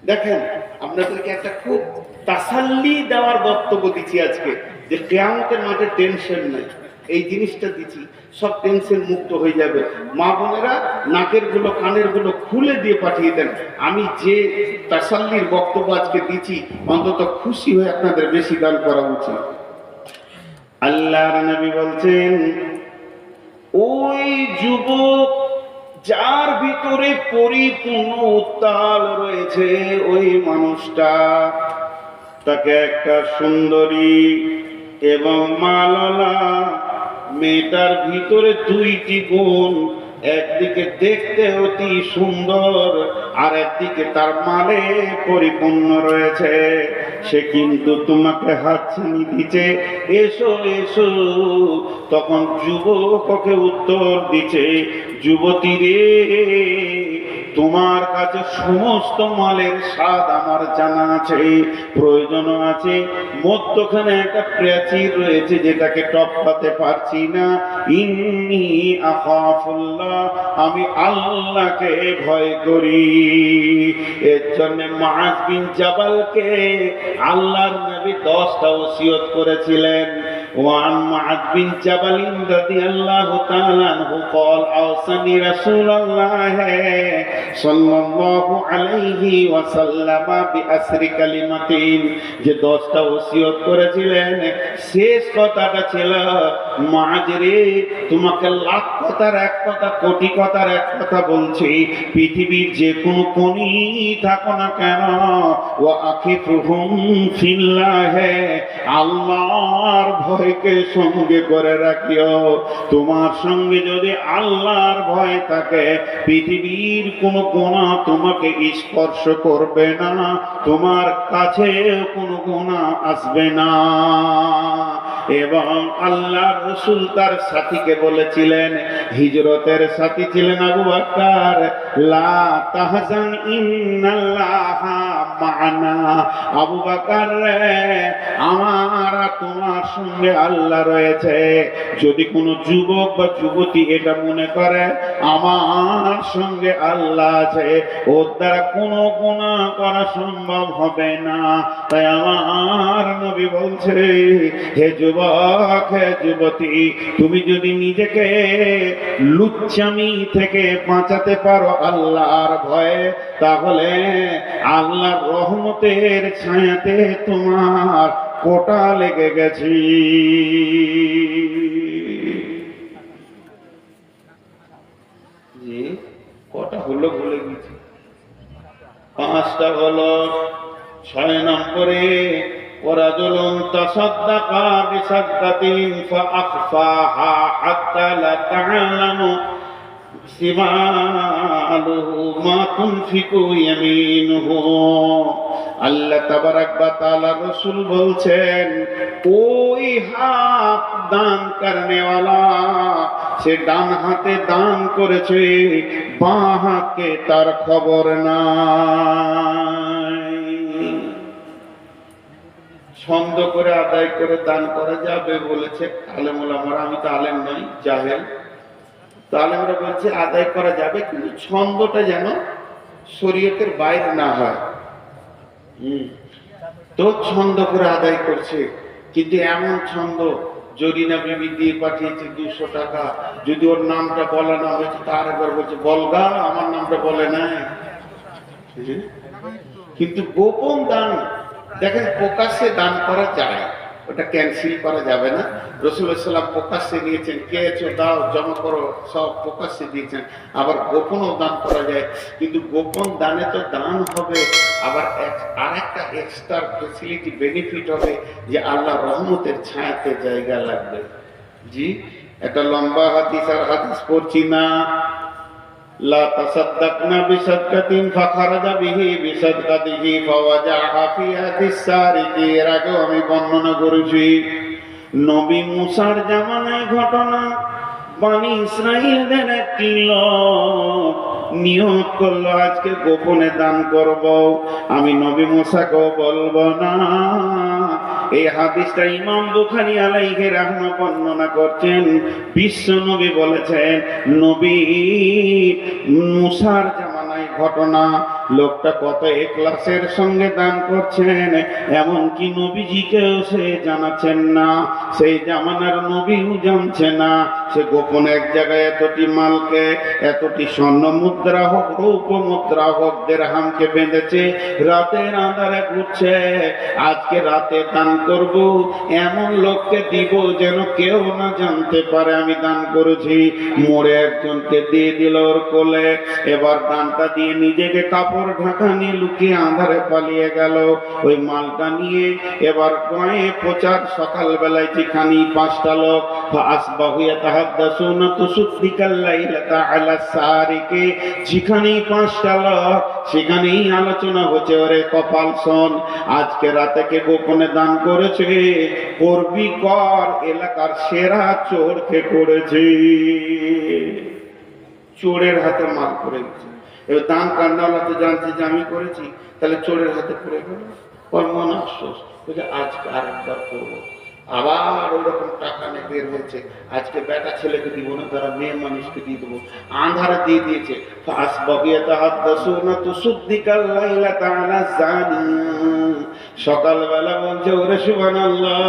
দেখেন আপনাদেরকে একটা খুব তাসাল্লি দেওয়ার বক্তব্য দিচ্ছি আজকে, যে কিয়ামতের মাঠে টেনশন নাই, এই জিনিসটা দিচ্ছি, সব টেনশন মুক্ত হয়ে যাবে। মা বোনেরা নাকের গুলো কানের গুলো খুলে দিয়ে পাঠিয়ে দেন। আমি যে তাসাল্লির বক্তব্য আজকে দিচ্ছি, অন্তত খুশি হয়ে আপনাদের বেশি দান করা উচিত। আল্লাহর নবী বলছেন, ওই যুবক যার ভিতরে পরিপূর্ণ উত্তাল রয়েছে, ওই মানুষটা, তাকে একটা সুন্দরী এবং মালালা মেয়েটার ভিতরে 2টি গুণ, একদিকে দেখতে অতি সুন্দর আর একদিকে তার মালে পরিপূর্ণ রয়েছে, সে কিন্তু তোমাকে হাতছানি দিচ্ছে, এসো এসো। তখন যুবক ওকে উত্তর দিচ্ছে, যুবতী রে, তোমার কাছে সমস্ত মালের স্বাদ আমার জানা আছে, প্রয়োজনও আছে, মধ্যখানে একটা প্রাচীর রয়েছে যেটাকে টপকাতে পারছি না। ইন্নী আখাফুল্লাহ, আমি আল্লাহকে ভয় করি। এর জন্য মুআয বিন জাবালকে আল্লাহর নবী 10টা ওসিয়ত করেছিলেন। وعن معاذ بن جبل رضي الله تعالى عنه قال أوصاني رسول الله صلى الله عليه وسلم بأسر كلمتين, যে 10টা ওসিয়ত করেছিলেন, শেষ কথাটা ছিল মাঝরে তোমাকে লাখ কথার এক কথা, কোটি কথার এক কথা বলছি, পৃথিবীর যে কোনো কোণে থাকো না কেন, ও আখিফুহুম ফিল্লাহে, আল্লাহর ভয়কে সঙ্গে করে রাখিও। তোমার সঙ্গে যদি আল্লাহর ভয় থাকে, পৃথিবীর কোনো গুনাহ তোমাকে স্পর্শ করবে না, তোমার কাছে কোনো গুনাহ আসবে না। এবং আল্লাহর রাসূল তার সাথীকে বলেছিলেন, হিজরতের সাথী ছিলেন আবু বকর, লা তাহজান ইন্নাল্লাহা মা'ানা। আবু বকর রে, আমার তোমার সঙ্গে আল্লাহ রয়েছে। যদি কোনো যুবক বা যুবতী এটা মনে করে আমার সঙ্গে আল্লাহ আছে, ওর দ্বারা কোনো গুনাহ করা সম্ভব হবে না। তাই আমার নবী বলছে, হে যুবক, হে যুবতী, তুমি যদি নিজেকে লুচ্চামি থেকে বাঁচাতে পারো আল্লাহর ভয়ে, তাহলে আল্লাহর রহমতের ছায়াতে তোমার কোটা লেগে গেছি। জি, কটা হলো ভুলে গেছি। 5টা হলো। 6 নম্বরে, ওয়ারাজুলুন তাসাদ্দাকা বিসাদকাতিন ফাআখফাহা হাত্তা লা তা'লামু শিমালুহু মা তুনফিকু ইয়ামিনুহু। আল্লাহ তাবারাক ওয়া তাআলা রাসূল বলছেন, ওই হাত দান করনেওয়ালা, সে ডান হাতে দান করেছে, বাঁ হাতকে তার খবর নাই। ছন্দ করে আদায় করে দান করা যাবে বলেছে আলেম ওলামারা। আমি তো আলেম নই, জাহেল। তো আলেমরা বলছে আদায় করা যাবে, কিন্তু ছন্দটা যেন শরীয়তের বাইরে না হয়। তো ছন্দ করে আদায় করছে, কিন্তু এমন ছন্দ, জরিনা বিবি দিয়ে পাঠিয়েছে 200 টাকা, যদি ওর নামটা বলা না হয়েছে তার একবার বলছে বলগা, আমার নামটা বলে নাই। কিন্তু গোপন দান, দেখেন, প্রকাশ্যে দান করা যায়, ওটা ক্যান্সেল করা যাবে না। রাসূলুল্লাহ সাল্লাল্লাহু আলাইহি ওয়াসাল্লাম প্রকাশ্যে দিয়েছেন, কে আছো দাও, জমা করো, সব প্রকাশ্যে দিয়েছেন। আবার গোপনও দান করা যায়, কিন্তু গোপন দানে তো দান হবে, আবার আরেকটা এক্সট্রা ফ্যাসিলিটি বেনিফিট হবে, যে আল্লাহ রহমতের ছায়াতে জায়গা লাগবে। জি, একটা লম্বা হাদিস, আর হাদিস পড়ছি না। লা তাসাদদাকনা বিসাদকাতিন ফাখারাজা বিহি বিসাদকাতিহি ফাওয়াজাহা ফি হাদিস সারিকি। এর আগেও আমি বর্ণনা করেছি, নবী মুসার জামানায় ঘটনা। বনি ইসরাইলদের একটি লোক নিয়ত করলো, আজকে গোপনে দান করব, আমি নবী মুসাকেও বলবো না। এই হাদিসটা ইমাম বুখারী আলাইহি রাহমা বর্ণনা করছেন। বিশ্ব নবী বলেছেন, নবী মুসার জামানায় ঘটনা, লোকটা কত ইখলাসের সঙ্গে দান করছেন, এমনকি নবীজিকেও সে জানাচ্ছেন না, সেই জামানার নবীও জানছে না। সে গোপনে এক জায়গায় এতটি মালকে, এতটি স্বর্ণ মুদ্রা হোক, রৌপ্য মুদ্রা হোক, দিরহামকে বেঁধেছে, রাতের আঁধারে ঘুরছে, আজকে রাতে দান করব, এমন লোককে দিব যেন কেউ না জানতে পারে আমি দান করেছি। মোড়ে একজনকে দিয়ে দিল ওর কোলে, এবার দানটা দিয়ে নিজেকে কাপড় ঢাকা নিয়ে লুকিয়ে আঁধারে পালিয়ে গেল। ওই মালটা নিয়ে এবার গায়ে প্রচার, সকালবেলায় যেখানে 5টা লোক আসবাহুয়া তাহাদ্দাসুনা তুসদ্দিকাল লাইলাতা আলা সারিকে, যেখানেই 5টা লোক, সেখানেই আলোচনা হচ্ছে, ওরে কপাল শোন, আজকে রাতে কে গোপনে দান করেছে, করবি কর, এলাকার সেরা চোরকে করেছে। চোরের হাতে মাল পড়ে গেছে। এবার দান কান্নাওয়ালা তো জানছে যে আমি করেছি, তাহলে চোরের হাতে পড়ে গেল, ওর মন আফসোস, বলছে আজকে আরেকবার করবো। আবার ওইরকম টাকা নিয়ে বের হয়েছে, আজকে বেটা ছেলেকে দিব না, তারা মেয়ে মানুষকে দিয়ে দেবো, আন্ধারে দিয়ে দিয়েছে। সকালবেলা বলছে, ওরে সুবহানাল্লাহ,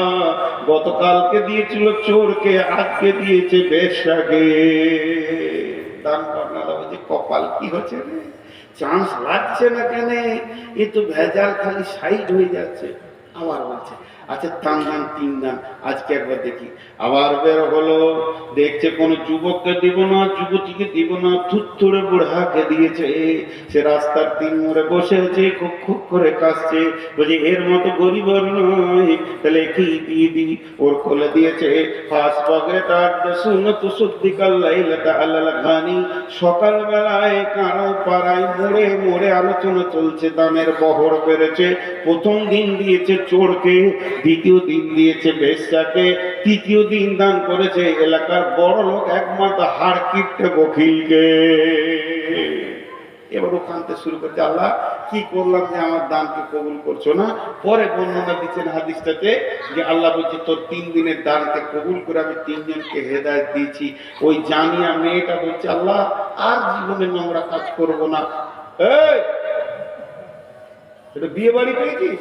গতকালকে দিয়েছিল চোরকে, আজকে দিয়েছে বেশ্যাকে। দান করনালা বলছে, কপাল কি হচ্ছে রে, চান্স লাগছে না কেন, এ তো ভেজাল, খালি সাইড হয়ে যাচ্ছে। আবার বলছে, আচ্ছা তান দান 3 দান, আজকে একবার দেখি আবার বের হলো, দেখছে কোন যুবককে দিব না, যুবতীকে দিব না, থুত্তুড়ে বুড়াকে দিয়েছে। সে রাস্তার 3 মোড়ে বসে আছে, খুব খুব করে কাশছে, বলছে এর মতো গরিব আর নয়, তাহলে কি দিয়ে দি। ওর খুলে দিয়েছে ফাসবাগে তার সুন্নাত সুদ্দিকাল লাইলাতা আলাল গানি। সকাল বেলায় কারো পাড়ায় মোড়ে মোড়ে আলোচনা চলছে, দানের বহর বেড়েছে। প্রথম দিন দিয়েছে চোরকে, দ্বিতীয় দিন দিয়েছে বেশ্যাকে, তৃতীয় দিন দান করেছে এলাকার বড় লোক একমাত্র হাড় কিপটে বকিলকে। এবার ওখানতে শুরু করছে, আল্লাহ কি করলাম যে আমার দানকে কবুল করছো না। পরে বর্ণনা দিচ্ছেন হাদিসটাতে যে আল্লাহ বলছে তোর 3 দিনের দানকে কবুল করে আমি 3 জনকে হেদায়েত দিয়েছি। ওই জানিয়া মেয়েটা বলছে আল্লাহ আর জীবনে নোংরা কাজ করব না। এই এটা বিয়ে বাড়ি পেয়েছিস?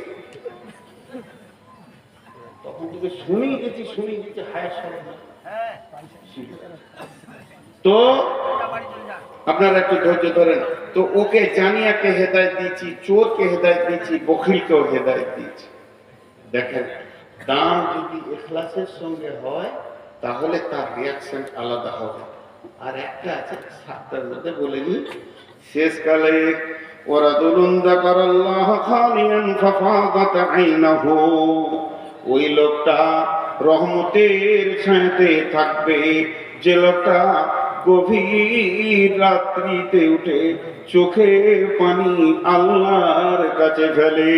তখন থেকে শুনেই গেছি হায় সব। তো আপনারা একটু ধৈর্য ধরেন। তো ওকে জানিয়াকে হেদায়েত দিয়েছি, চোরকে হেদায়েত দিয়েছি, বখিলকেও হেদায়েত দিয়েছি। দেখেন দান যদি ইখলাসের সঙ্গে হয় তাহলে তার রিয়াকশন আলাদা হবে। আর একটা আছে 7টার মধ্যে বলে নি, শেষকালে ওয়ারাদুলুন যাকারাল্লাহ খালিয়ান ফাফাদাত আইনাহু, ওই লোকটা রহমতের ছায়াতে থাকবে যে লোকটা গভীর রাত্রিতে উঠে চোখের পানি আল্লাহর কাছে ফেলে।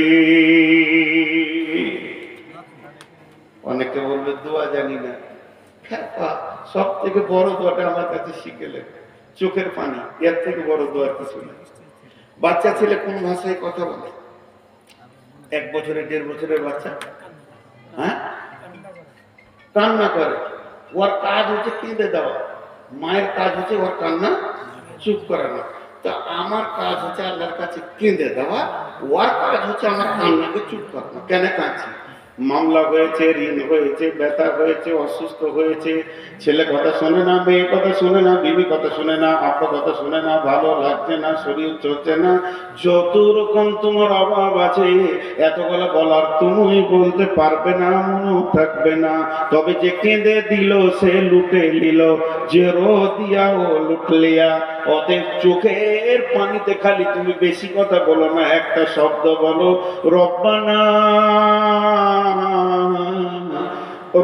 অনেকে বলবে দোয়া জানি না, সব থেকে বড় দোয়াটা আমার কাছে শিখেলেন, চোখের পানি, এর থেকে বড় দোয়ার কিছু না। বাচ্চা ছেলে কোন ভাষায় কথা বলে? 1 বছরের 1.5 বছরের বাচ্চা হ্যাঁ কান্না করে, ওর কাজ হচ্ছে কেঁদে দেওয়া, মায়ের কাজ হচ্ছে ওর কান্না চুপ করানো। তা আমার কাজ হচ্ছে আল্লাহর কাছে কেঁদে দেওয়া, ওর কাজ হচ্ছে আমার কান্নাকে চুপ করানো। কেন কাঁদছি? মামলা হয়েছে, ঋণ হয়েছে, ব্যথা হয়েছে, অসুস্থ হয়েছে, ছেলে কথা শোনে না, মেয়ে কথা শোনে না, বিবি কথা শোনে না, আপা কথা শোনে না, ভালো লাগছে না, শরীর চলছে না, যত রকম তোমার অভাব আছে এতগুলো বলার তুমি বলতে পারবে না, মনেও থাকবে না। তবে যে কেঁদে দিল সে লুটে নিল, যে রো দিয়া ও লুট লিয়া। অতএব চোখের পানিতে খালি তুমি বেশি কথা বলো না, একটা শব্দ বলো, রব্বানা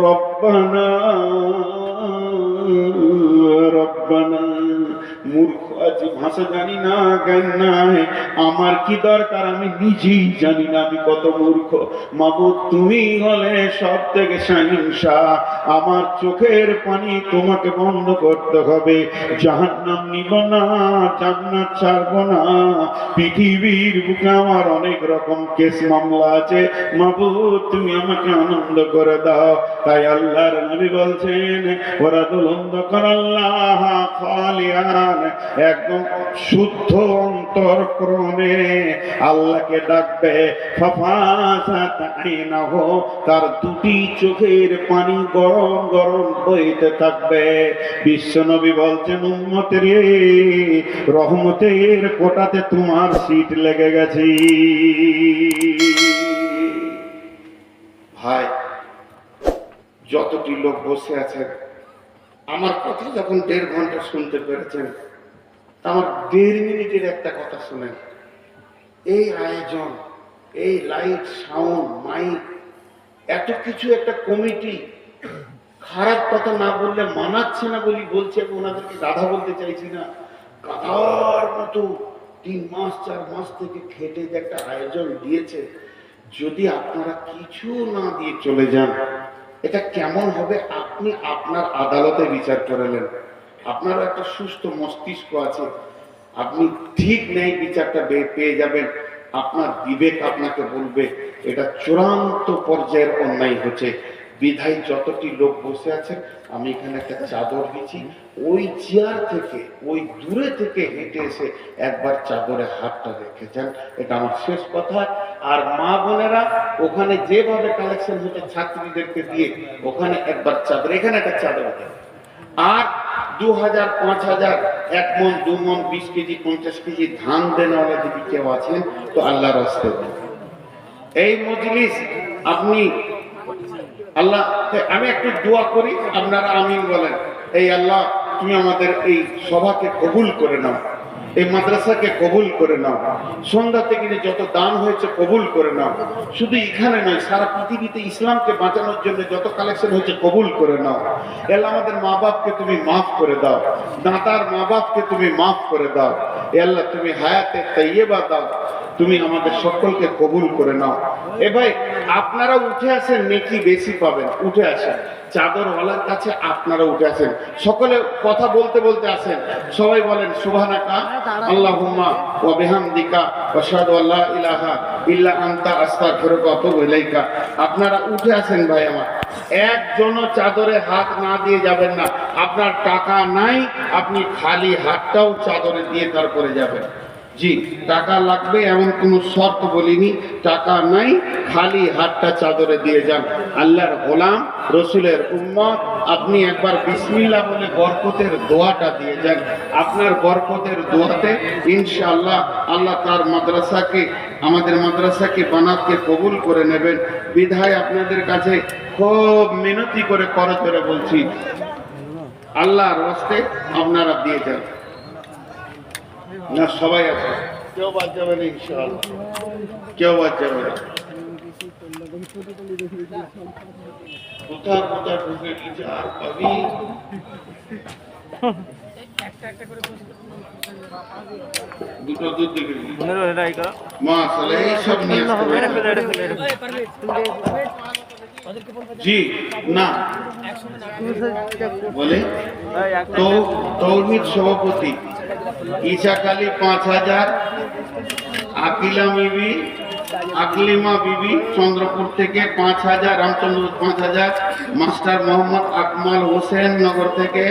রব্বানা রব্বানা। মূর্খ আজ ভাষা জানি না, জ্ঞান নাই, আমার কি দরকার আমি নিজেই জানি না আমি কত মূর্খ। মাবুদ তুমি হলে সব থেকে শাহিনশাহ, আমার চোখের পানি তোমাকে বন্ধ করতে হবে। জাহান্নাম নিব না, জান্নাত ছাড়ব না। পৃথিবীর বুকে আমার অনেক রকম কেস মামলা আছে, মাবুদ তুমি আমাকে আনন্দ করে দাও। তাই আল্লাহর নবী বলছেন ওয়ারাদুলুন যাকারাল্লাহ খালিয়ান, একদম শুদ্ধ অন্তরক্রমে আল্লাহকে ডাকবে। ফাফাসাত আইনাহু, তার 2টি চোখের পানি গরম গরম বইতে থাকবে। বিশ্বনবী বলছেন উম্মতের রহমতের কোটাতে তোমার সিট লেগে গেছে। ভাই যতটি লোক বসে আছেন আমার কথা যখন 1.5 ঘন্টা শুনতে পেরেছেন, আমার 1.5 মিনিটের একটা কথা শুনেন। এই আয়োজন, এই লাইট সাউন্ড মাইক, এত কিছু একটা কমিটি, খারাপ কথা না বললে মানাচ্ছে না বলি বলছে, আমি ওনাদেরকে গাধা বলতে চাইছি না, গাধার মতো 3 মাস 4 মাস থেকে খেটে যে একটা আয়োজন দিয়েছে, যদি আপনারা কিছু না দিয়ে চলে যান এটা কেমন হবে? আপনি আপনার আদালতে বিচার করালেন, আপনার একটা সুস্থ মস্তিষ্ক আছে, আপনি ঠিক নেই বিচারটা পেয়ে যাবেন। আপনার বিবেক আপনাকে বলবে এটা চূড়ান্ত পর্যায়ের অন্যায় হচ্ছে। বিধায় যতটি লোক বসে আছেন, আমি এখানে একটা চাদর দিচ্ছি, ওই চেয়ার থেকে ওই দূরে থেকে হেঁটে এসে একবার চাদরে হাতটা রেখে যান, এটা আমার শেষ কথা। আর মা বোনেরা ওখানে যেভাবে কালেকশন হচ্ছে ছাত্রীদেরকে দিয়ে, ওখানে একবার চাদর, এখানে একটা চাদর দেন। আর 2000, 5000, 1 মণ, 2 মণ, 20 কেজি, 50 কেজি ধান দেনওয়ালা যদি কেউ আছেন তো আল্লাহর রাস্তায় দেন। এই মজলিস আপনি আল্লাহ, আমি একটু দোয়া করি, আপনারা আমিন বলেন। এই আল্লাহ, তুমি আমাদের এই সভাকে কবুল করে নাও, এই মাদ্রাসাকে কবুল করে নাও, সন্ধ্যা থেকে যত দান হয়েছে কবুল করে নাও। শুধু এখানে নয়, সারা পৃথিবীতে ইসলামকে বাঁচানোর জন্য যত কালেকশন হয়েছে কবুল করে নাও। আল্লাহ, আমাদের মা বাপকে তুমি মাফ করে দাও, দাতার মা বাপকে তুমি মাফ করে দাও। আল্লাহ, তুমি হায়াতে তাইয়্যিবা দাও, তুমি আমাদের সকলকে কবুল করে নাও। এ ভাই, আপনারা উঠে আসেন, নেকি বেশি পাবেন, উঠে আসেন। চাদরওয়ালার কাছে আপনারা উঠে আসেন, সকলে কথা বলতে বলতে আসেন। সবাই বলেন সুবহানাকা আল্লাহুম্মা ওয়া বিহামদিকা আশহাদু আল্লা ইলাহা ইল্লা আনতা আস্তাগফিরুকা ওয়া আতুবু ইলাইকা। আপনারা উঠে আসেন ভাই আমার, একজনও চাদরে হাত না দিয়ে যাবেন না। আপনার টাকা নাই, আপনি খালি হাতটাও চাদরে দিয়ে তারপরে যাবেন। জি, টাকা লাগবে এমন কোনো শর্ত বলিনি, টাকা নাই, খালি হাতটা চাদরে দিয়ে যান। আল্লাহর গোলাম, রসুলের উম্মত, আপনি একবার বিসমিল্লাহ বলে বরকতের দোয়াটা দিয়ে যান। আপনার বরকতের দোয়াতে ইনশাআল্লাহ আল্লাহ তার মাদ্রাসাকে, আমাদের মাদ্রাসাকে, বানাতকে কবুল করে নেবেন। বিধায় আপনাদের কাছে খুব মিনতি করে করজোরে বলছি, আল্লাহর হস্তে আপনারা দিয়ে যান। না, সবাই আছে, কেউ বাদ যাবে না ইনশাআল্লাহ, কেউ বাদ যাবে না। কোথায় কোথায় ঢুকে গেছে আর পাবি। দুটো দুধ দিকে মাশাআল্লাহ, এই সব নিয়ে জি না বলে তো তৌহিদ সভাপতি ঈশাকালী 5000, আকলিমা বিবি চন্দ্রপুর থেকে 5000, রামচন্দ্র 5000, মাস্টার মোহাম্মদ আকমাল হোসেন নগর থেকে